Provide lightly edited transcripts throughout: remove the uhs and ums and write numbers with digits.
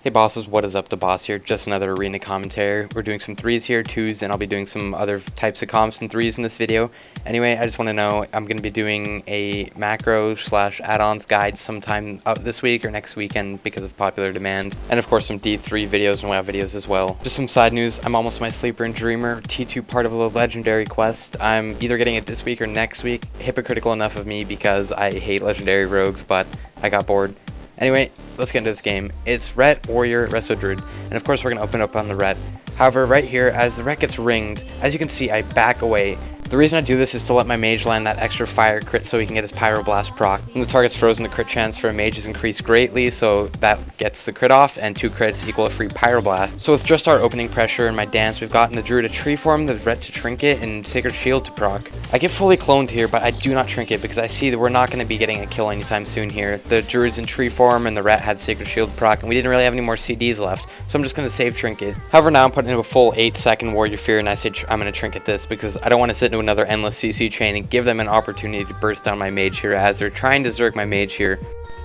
Hey bosses, what is up? Dabausse here, just another arena commentary. We're doing some 3s here, 2s, and I'll be doing some other types of comps and 3s in this video. Anyway, I just want to know, I'm going to be doing a macro slash add-ons guide sometime out this week or next weekend because of popular demand. And of course some D3 videos and WoW videos as well. Just some side news, I'm almost my Sleeper and Dreamer T2 part of a legendary quest. I'm either getting it this week or next week. Hypocritical enough of me because I hate legendary rogues, but I got bored. Anyway, let's get into this game. It's Ret, Warrior, Resto Druid, and of course we're going to open up on the Ret. However, right here, as the Ret gets ringed, as you can see, I back away. The reason I do this is to let my mage land that extra fire crit so he can get his Pyroblast proc. When the target's frozen, the crit chance for a mage is increased greatly, so that gets the crit off, and 2 crits equal a free Pyroblast. So with just our opening pressure and my dance, we've gotten the Druid to tree form, the Ret to trinket, and Sacred Shield to proc. I get fully cloned here, but I do not trinket because I see that we're not going to be getting a kill anytime soon here. The Druid's in tree form and the Ret had Sacred Shield proc, and we didn't really have any more CDs left, so I'm just going to save trinket. However, now I'm putting into a full 8-second Warrior Fear, and I say I'm going to trinket this because I don't want to sit into another endless CC chain and give them an opportunity to burst down my mage here as they're trying to zerg my mage here.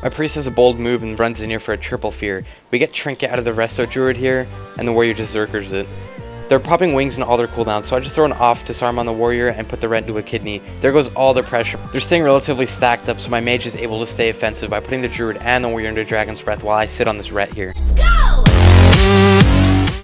My priest has a bold move and runs in here for a triple fear. We get trinket out of the Resto Druid here, and the warrior just zerkers it. They're popping wings in all their cooldowns, so I just throw an off disarm on the warrior and put the Ret into a kidney. There goes all their pressure. They're staying relatively stacked up, so my mage is able to stay offensive by putting the druid and the warrior into Dragon's Breath while I sit on this Ret here.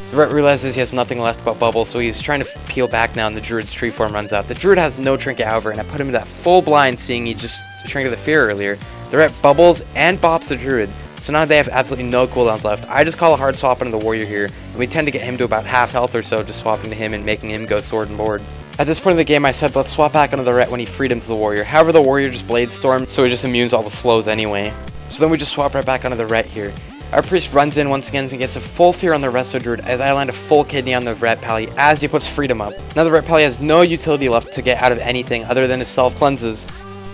The Ret realizes he has nothing left but bubble, so he's trying to peel back now and the druid's tree form runs out. The druid has no trinket however, and I put him into that full blind seeing he just trinketed the fear earlier. The Ret bubbles and bops the druid, so now they have absolutely no cooldowns left. I just call a hard swap into the warrior here, and we tend to get him to about half health or so just swapping to him and making him go sword and board. At this point in the game I said let's swap back onto the Ret when he freed him to the warrior. However, the warrior just blade stormed, so he just immunes all the slows anyway. So then we just swap right back onto the Ret here. Our priest runs in once again and gets a full fear on the Resto Druid as I land a full kidney on the Ret Pally as he puts freedom up. Now the Ret Pally has no utility left to get out of anything other than his self cleanses.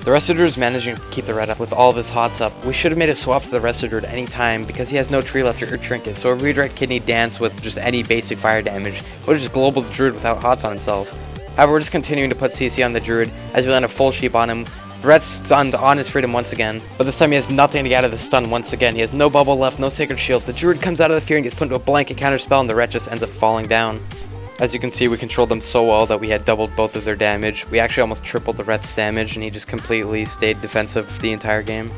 The Resto Druid is managing to keep the Ret up with all of his hots up. We should have made a swap to the Resto Druid any time because he has no tree left or trinket, so a redirect kidney dance with just any basic fire damage would just global the Druid without hots on himself. However, we're just continuing to put CC on the Druid as we land a full sheep on him. The Ret's stunned on his freedom once again, but this time he has nothing to get out of the stun once again. He has no bubble left, no sacred shield. The Druid comes out of the fear and gets put into a blanket counter spell and the Ret just ends up falling down. As you can see, we controlled them so well that we had doubled both of their damage. We actually almost tripled the Ret's damage and he just completely stayed defensive the entire game.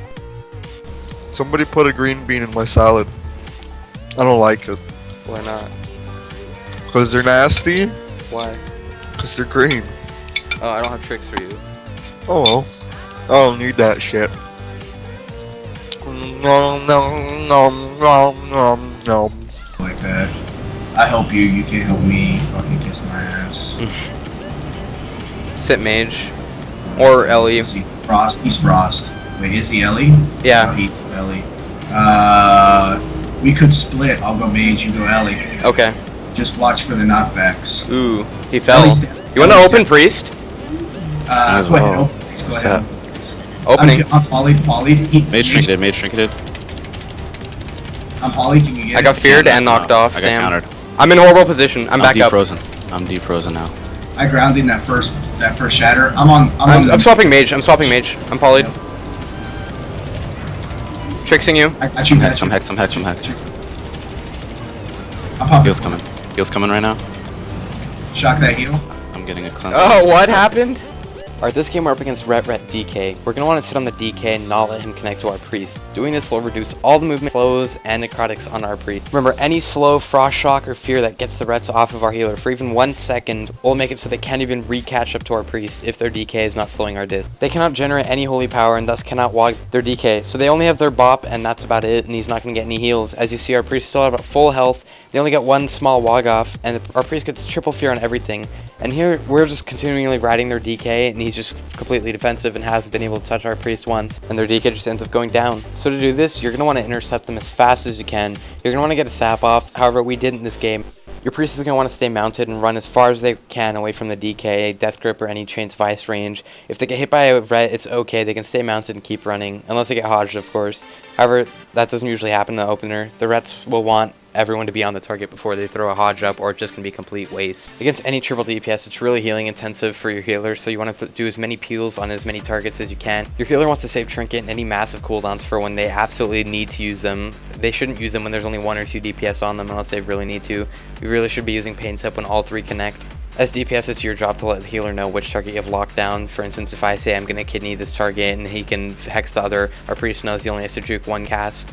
Somebody put a green bean in my salad. I don't like it. Why not? Because they're nasty. Why? Because they're green. Oh, I don't have tricks for you. Oh well. I don't need that shit. No, no, no, no, no, no. Like that. I help you, you can't help me. Fucking kiss my ass. Sit mage. Or Ellie. Is he Frost? He's Frost. Wait, is he Ellie? Yeah. Oh, he's Ellie. We could split. I'll go mage, you go Ellie. Okay. Just watch for the knockbacks. Ooh, he fell. Ellie's You want to open priest? Go ahead, open. Go ahead. Opening. I'm poly. Mage trinketed. I'm poly, can you get I got feared and knocked off. I got Damn. countered. I'm in horrible position. I'm back up. I'm defrozen now. I grounded in that first shatter. I'm swapping mage. I'm polyed. Yep. Trixing you. I got you. I'm hex. I'm popping. Heal's coming right now. Shock that heal. I'm getting a cleanse. Oh, what happened? Alright, this game we're up against Ret DK. We're going to want to sit on the DK and not let him connect to our priest. Doing this will reduce all the movement slows and necrotics on our priest. Remember, any slow, frost shock, or fear that gets the Rets off of our healer for even 1 second will make it so they can't even re-catch up to our priest if their DK is not slowing our disc. They cannot generate any holy power and thus cannot wog their DK, so they only have their bop and that's about it, and he's not going to get any heals. As you see, our priest still have full health. They only get 1 small wog off, and our priest gets triple fear on everything. And here, we're just continually riding their DK, and he's just completely defensive and hasn't been able to touch our priest once, and their DK just ends up going down. So to do this, you're going to want to intercept them as fast as you can. You're going to want to get a sap off, however we did in this game. Your priest is going to want to stay mounted and run as far as they can away from the DK, Death Grip, or any Chain's Vice range. If they get hit by a Ret, it's okay, they can stay mounted and keep running, unless they get hodged, of course. However, that doesn't usually happen in the opener. The Rets will want everyone to be on the target before they throw a Hodge up, or it's just going to be complete waste. Against any triple DPS, it's really healing intensive for your healer, so you want to do as many peels on as many targets as you can. Your healer wants to save Trinket and any massive cooldowns for when they absolutely need to use them. They shouldn't use them when there's only 1 or 2 DPS on them unless they really need to. You really should be using Pain Sip when all 3 connect. As DPS, it's your job to let the healer know which target you have locked down. For instance, if I say I'm going to kidney this target and he can hex the other, our priest knows he only has to juke 1 cast.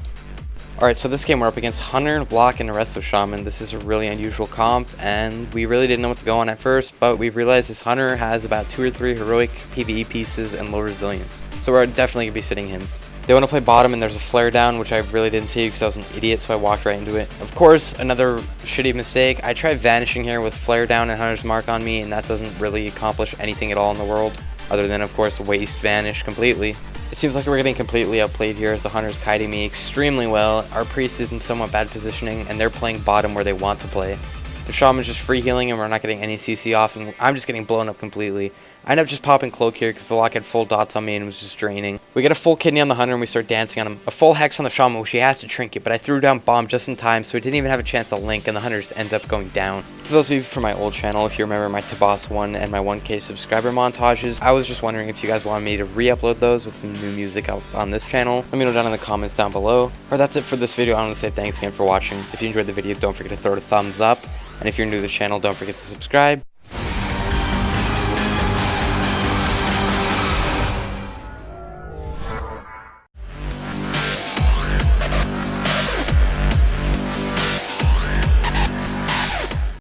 Alright, so this game we're up against Hunter, Lock, and Resto Shaman. This is a really unusual comp, and we really didn't know what to go on at first, but we realized this Hunter has about 2 or 3 heroic PvE pieces and low resilience. So we're definitely going to be sitting him. They want to play bottom and there's a flare down, which I really didn't see because I was an idiot, so I walked right into it. Of course, another shitty mistake. I tried vanishing here with flare down and Hunter's mark on me, and that doesn't really accomplish anything at all in the world, other than, of course, waste vanish completely. It seems like we're getting completely outplayed here as the Hunter's kiting me extremely well. Our priest is in somewhat bad positioning, and they're playing bottom where they want to play. The Shaman's just free healing and we're not getting any CC off, and I'm just getting blown up completely. I end up just popping Cloak here because the Lock had full dots on me and was just draining. We get a full kidney on the Hunter and we start dancing on him. A full hex on the Shaman, which he has to trinket, but I threw down bomb just in time, so he didn't even have a chance to link, and the Hunter just ends up going down. To those of you from my old channel, if you remember my Dabausse 1 and my 1K subscriber montages, I was just wondering if you guys wanted me to re-upload those with some new music out on this channel. Let me know down in the comments down below. Or that's it for this video. I want to say thanks again for watching. If you enjoyed the video, don't forget to throw it a thumbs up. And if you're new to the channel, don't forget to subscribe.